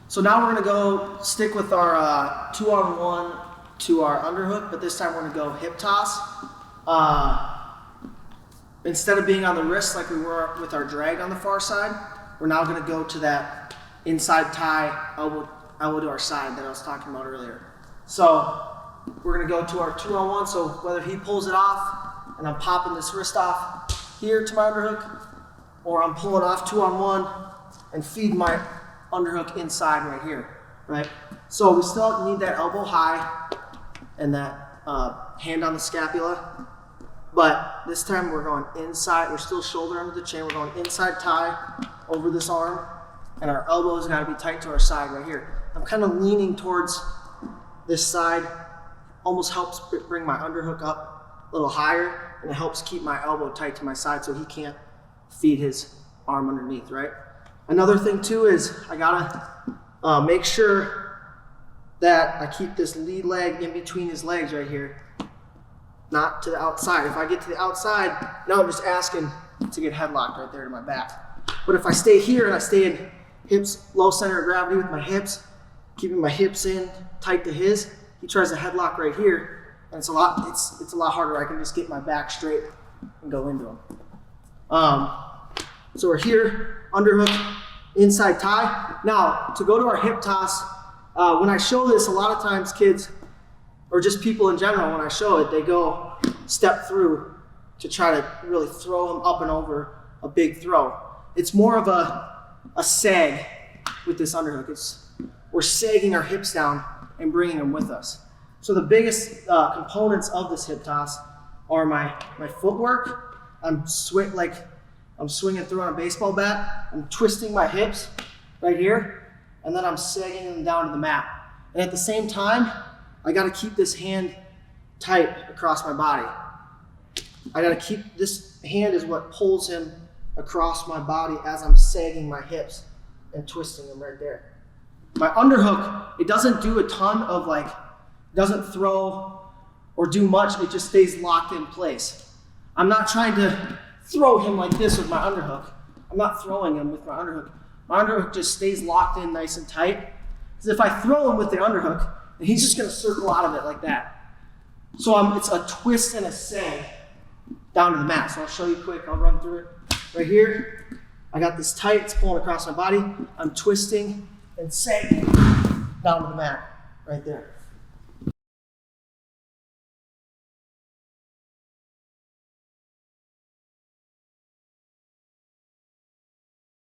So now we're gonna go stick with our 2-on-1 to our underhook, but this time we're gonna go hip toss. Instead of being on the wrist like we were with our drag on the far side, we're now gonna go to that inside tie, elbow to our side that I was talking about earlier. So we're gonna go to our 2-on-1, so whether he pulls it off and I'm popping this wrist off here to my underhook, or I'm pulling off 2-on-1 and feed my underhook inside right here, right? So we still need that elbow high and that hand on the scapula, but this time we're going inside. We're still shoulder under the chin. We're going inside tie over this arm, and our elbows got to be tight to our side right here. I'm kind of leaning towards this side, almost helps bring my underhook up a little higher, and it helps keep my elbow tight to my side so he can't feed his arm underneath, right? Another thing too is I gotta make sure that I keep this lead leg in between his legs right here, not to the outside. If I get to the outside, now I'm just asking to get headlocked right there to my back. But if I stay here and I stay in hips, low center of gravity with my hips, keeping my hips in tight to his, he tries a headlock right here, and it's a lot harder. I can just get my back straight and go into him. So we're here, underhook, inside tie. Now, to go to our hip toss, when I show this, a lot of times kids, or just people in general, when I show it, they go step through to try to really throw them up and over a big throw. It's more of a sag with this underhook. We're sagging our hips down and bringing them with us. So the biggest components of this hip toss are my footwork. I'm swinging through on a baseball bat. I'm twisting my hips right here, and then I'm sagging them down to the mat. And at the same time, I gotta keep this hand tight across my body. I gotta keep, this hand is what pulls him across my body as I'm sagging my hips and twisting them right there. My underhook, it doesn't do a ton of doesn't throw or do much, it just stays locked in place. I'm not trying to throw him like this with my underhook. I'm not throwing him with my underhook. My underhook just stays locked in nice and tight. Because if I throw him with the underhook, then he's just gonna circle out of it like that. So it's a twist and a sag down to the mat. So I'll show you quick, I'll run through it. Right here, I got this tight, it's pulling across my body. I'm twisting and sagging down to the mat, right there.